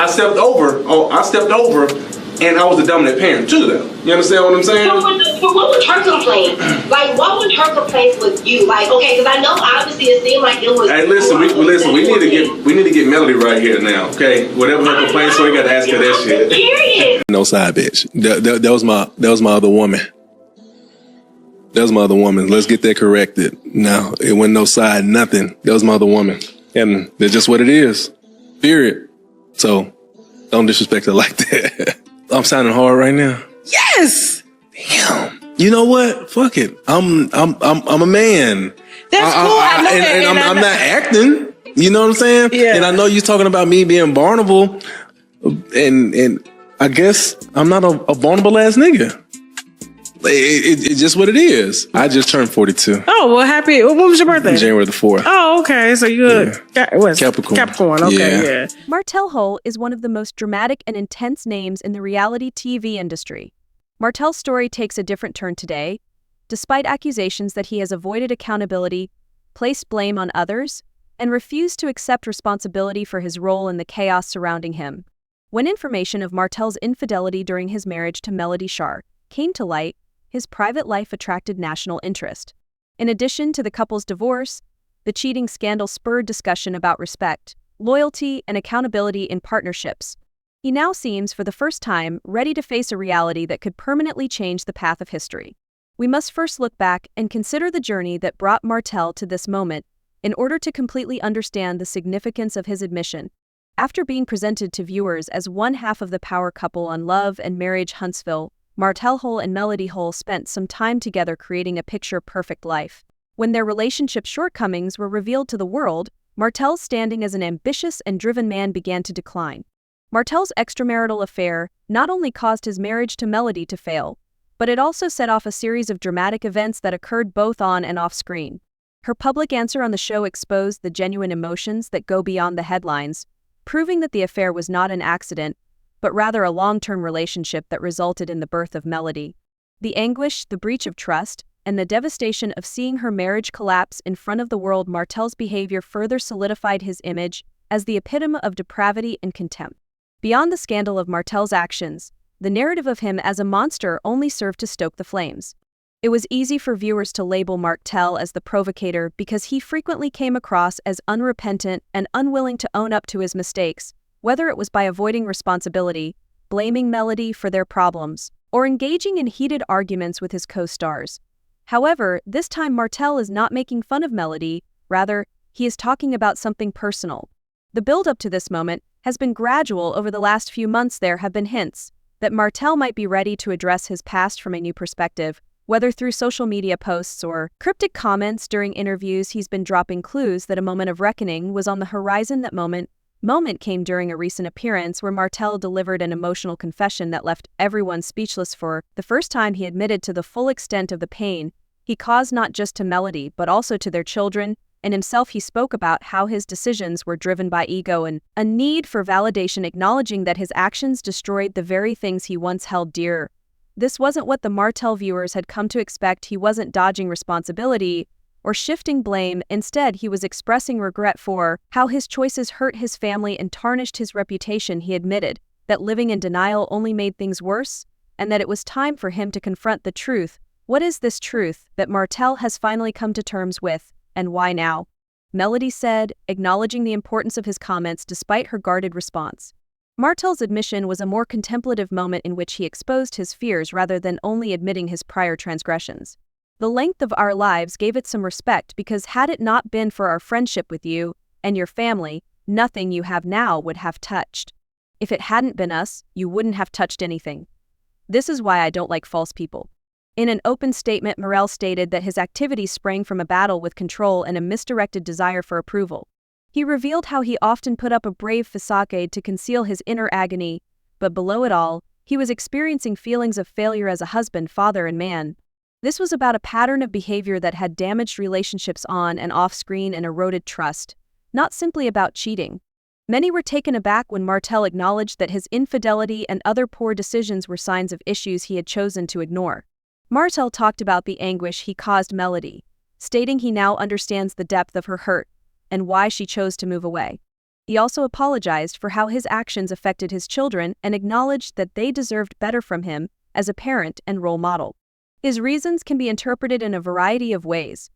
I stepped over. I stepped over, and I was the dominant parent too, though. You understand what I'm saying? But what was her complaint? Like, what was her complaint with you? Like, okay, because I know obviously it seemed like it was. Hey, listen, we need to get Melody right here now, okay? Whatever her complaints, so we got to ask her that shit. Period. No side bitch. That was my other woman. That was my other woman. Let's get that corrected. No, it wasn't no side, nothing. That was my other woman. And that's just what it is. Period. So don't disrespect her like that. I'm sounding hard right now. Yes. Damn. You know what? Fuck it. I'm a man. That's cool. I know that. And I'm not acting. You know what I'm saying? Yeah. And I know you're talking about me being vulnerable. And I guess I'm not a vulnerable ass nigga. It's just what it is. I just turned 42. Oh, well, happy. When was your birthday? January the 4th. Oh, okay. So you're Capricorn. Capricorn. Okay, yeah. Martell Holt is one of the most dramatic and intense names in the reality TV industry. Martell's story takes a different turn today. Despite accusations that he has avoided accountability, placed blame on others, and refused to accept responsibility for his role in the chaos surrounding him. When information of Martell's infidelity during his marriage to Melody Sharp came to light, his private life attracted national interest. In addition to the couple's divorce, the cheating scandal spurred discussion about respect, loyalty, and accountability in partnerships. He now seems, for the first time, ready to face a reality that could permanently change the path of history. We must first look back and consider the journey that brought Martell to this moment in order to completely understand the significance of his admission. After being presented to viewers as one half of the power couple on Love and Marriage Huntsville, Martell Holt and Melody Holt spent some time together creating a picture-perfect life. When their relationship shortcomings were revealed to the world, Martell's standing as an ambitious and driven man began to decline. Martell's extramarital affair not only caused his marriage to Melody to fail, but it also set off a series of dramatic events that occurred both on and off screen. Her public answer on the show exposed the genuine emotions that go beyond the headlines, proving that the affair was not an accident, but rather a long-term relationship that resulted in the birth of Melody. The anguish, the breach of trust, and the devastation of seeing her marriage collapse in front of the world. Martell's behavior further solidified his image as the epitome of depravity and contempt. Beyond the scandal of Martell's actions, the narrative of him as a monster only served to stoke the flames. It was easy for viewers to label Martell as the provocator because he frequently came across as unrepentant and unwilling to own up to his mistakes, whether it was by avoiding responsibility, blaming Melody for their problems, or engaging in heated arguments with his co-stars. However, this time Martell is not making fun of Melody, rather, he is talking about something personal. The build-up to this moment has been gradual. Over the last few months there have been hints that Martell might be ready to address his past from a new perspective, whether through social media posts or cryptic comments during interviews. He's been dropping clues that a moment of reckoning was on the horizon. That moment came during a recent appearance where Martell delivered an emotional confession that left everyone speechless. For the first time, he admitted to the full extent of the pain he caused not just to Melody but also to their children and himself. He spoke about how his decisions were driven by ego and a need for validation, acknowledging that his actions destroyed the very things he once held dear. This wasn't what the Martell viewers had come to expect. He wasn't dodging responsibility or shifting blame. Instead, he was expressing regret for how his choices hurt his family and tarnished his reputation. He admitted that living in denial only made things worse, and that it was time for him to confront the truth. What is this truth that Martell has finally come to terms with, and why now? Melody said, acknowledging the importance of his comments despite her guarded response. Martell's admission was a more contemplative moment in which he exposed his fears rather than only admitting his prior transgressions. The length of our lives gave it some respect because had it not been for our friendship with you and your family, nothing you have now would have touched. If it hadn't been us, you wouldn't have touched anything. This is why I don't like false people. In an open statement, Martell stated that his activities sprang from a battle with control and a misdirected desire for approval. He revealed how he often put up a brave facade to conceal his inner agony, but below it all, he was experiencing feelings of failure as a husband, father, and man. This was about a pattern of behavior that had damaged relationships on and off screen and eroded trust, not simply about cheating. Many were taken aback when Martell acknowledged that his infidelity and other poor decisions were signs of issues he had chosen to ignore. Martell talked about the anguish he caused Melody, stating he now understands the depth of her hurt and why she chose to move away. He also apologized for how his actions affected his children and acknowledged that they deserved better from him as a parent and role model. His reasons can be interpreted in a variety of ways.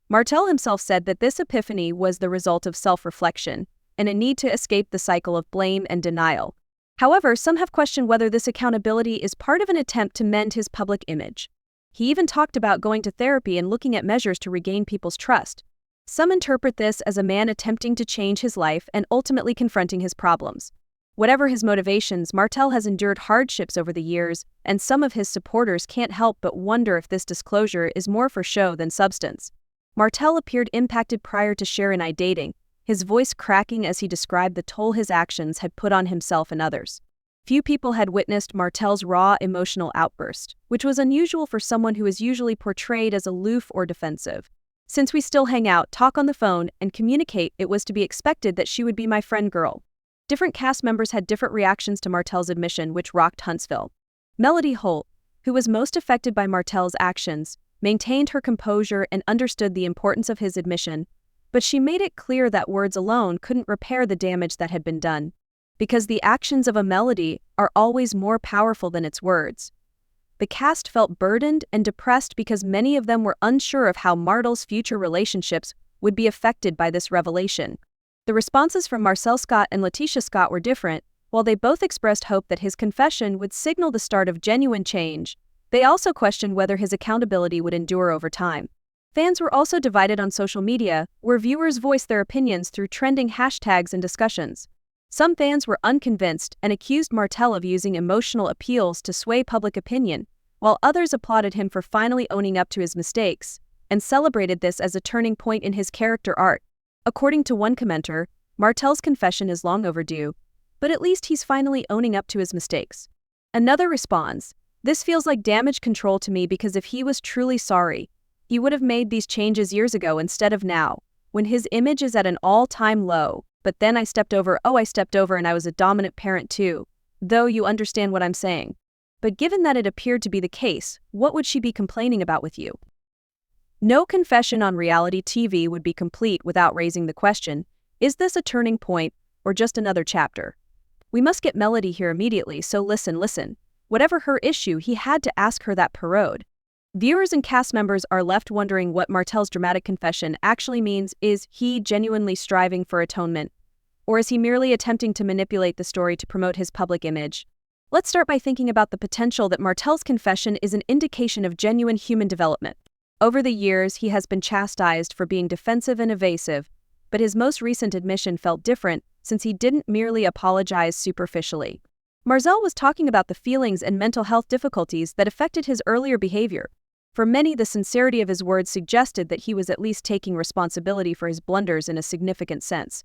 Martell himself said that this epiphany was the result of self-reflection and a need to escape the cycle of blame and denial. However, some have questioned whether this accountability is part of an attempt to mend his public image. He even talked about going to therapy and looking at measures to regain people's trust. Some interpret this as a man attempting to change his life and ultimately confronting his problems. Whatever his motivations, Martell has endured hardships over the years, and some of his supporters can't help but wonder if this disclosure is more for show than substance. Martell appeared impacted prior to Cher and I dating, his voice cracking as he described the toll his actions had put on himself and others. Few people had witnessed Martell's raw emotional outburst, which was unusual for someone who is usually portrayed as aloof or defensive. Since we still hang out, talk on the phone, and communicate, it was to be expected that she would be my friend girl. Different cast members had different reactions to Martell's admission, which rocked Huntsville. Martell Holt, who was most affected by Martell's actions, maintained her composure and understood the importance of his admission, but she made it clear that words alone couldn't repair the damage that had been done, because the actions of a melody are always more powerful than its words. The cast felt burdened and depressed because many of them were unsure of how Martell's future relationships would be affected by this revelation. The responses from Marcel Scott and Letitia Scott were different. While they both expressed hope that his confession would signal the start of genuine change, they also questioned whether his accountability would endure over time. Fans were also divided on social media, where viewers voiced their opinions through trending hashtags and discussions. Some fans were unconvinced and accused Martell of using emotional appeals to sway public opinion, while others applauded him for finally owning up to his mistakes and celebrated this as a turning point in his character arc. According to one commenter, Martell's confession is long overdue, but at least he's finally owning up to his mistakes. Another responds, "This feels like damage control to me because if he was truly sorry, he would have made these changes years ago instead of now, when his image is at an all-time low. But then I stepped over and I was a dominant parent too, though you understand what I'm saying. But given that it appeared to be the case, what would she be complaining about with you?" No confession on reality TV would be complete without raising the question, is this a turning point or just another chapter? We must get Melody here immediately, so listen. Whatever her issue, he had to ask her that parode. Viewers and cast members are left wondering what Martell's dramatic confession actually means. Is he genuinely striving for atonement? Or is he merely attempting to manipulate the story to promote his public image? Let's start by thinking about the potential that Martell's confession is an indication of genuine human development. Over the years, he has been chastised for being defensive and evasive, but his most recent admission felt different since he didn't merely apologize superficially. Martell was talking about the feelings and mental health difficulties that affected his earlier behavior. For many, the sincerity of his words suggested that he was at least taking responsibility for his blunders in a significant sense.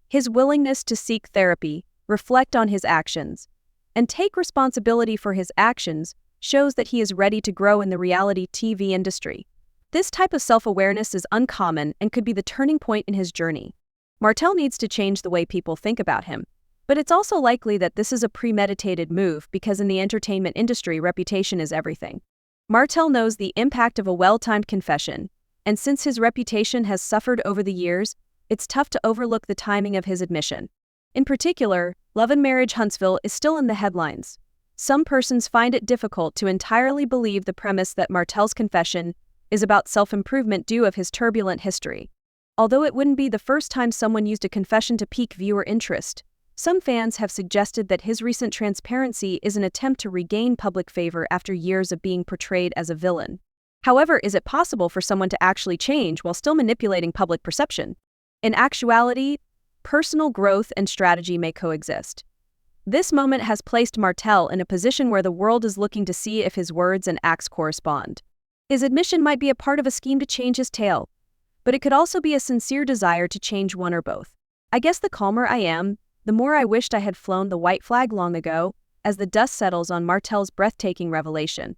His willingness to seek therapy, reflect on his actions, and take responsibility for his actions shows that he is ready to grow in the reality TV industry. This type of self-awareness is uncommon and could be the turning point in his journey. Martell needs to change the way people think about him, but it's also likely that this is a premeditated move because in the entertainment industry, reputation is everything. Martell knows the impact of a well-timed confession, and since his reputation has suffered over the years, it's tough to overlook the timing of his admission. In particular, Love and Marriage Huntsville is still in the headlines. Some persons find it difficult to entirely believe the premise that Martell's confession is about self-improvement due of his turbulent history. Although it wouldn't be the first time someone used a confession to pique viewer interest, some fans have suggested that his recent transparency is an attempt to regain public favor after years of being portrayed as a villain. However, is it possible for someone to actually change while still manipulating public perception? In actuality, personal growth and strategy may coexist. This moment has placed Martell in a position where the world is looking to see if his words and acts correspond. His admission might be a part of a scheme to change his tale, but it could also be a sincere desire to change one or both. I guess the calmer I am, the more I wished I had flown the white flag long ago, as the dust settles on Martell's breathtaking revelation.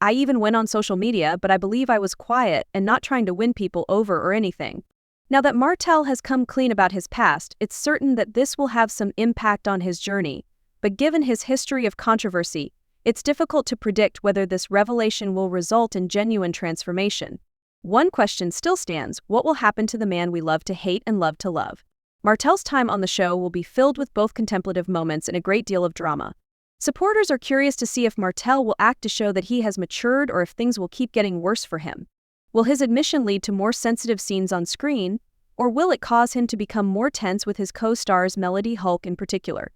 I even went on social media, but I believe I was quiet and not trying to win people over or anything. Now that Martell has come clean about his past, it's certain that this will have some impact on his journey, but given his history of controversy, it's difficult to predict whether this revelation will result in genuine transformation. One question still stands: what will happen to the man we love to hate and love to love? Martell's time on the show will be filled with both contemplative moments and a great deal of drama. Supporters are curious to see if Martell will act to show that he has matured or if things will keep getting worse for him. Will his admission lead to more sensitive scenes on screen, or will it cause him to become more tense with his co-stars Melody Hulk in particular?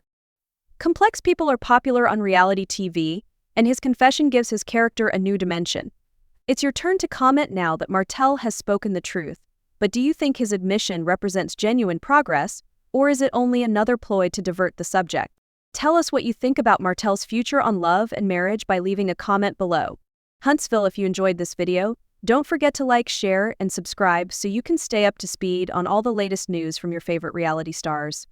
Complex people are popular on reality TV, and his confession gives his character a new dimension. It's your turn to comment now that Martell has spoken the truth, but do you think his admission represents genuine progress, or is it only another ploy to divert the subject? Tell us what you think about Martell's future on love and marriage by leaving a comment below. Huntsville, if you enjoyed this video, don't forget to like, share, and subscribe so you can stay up to speed on all the latest news from your favorite reality stars.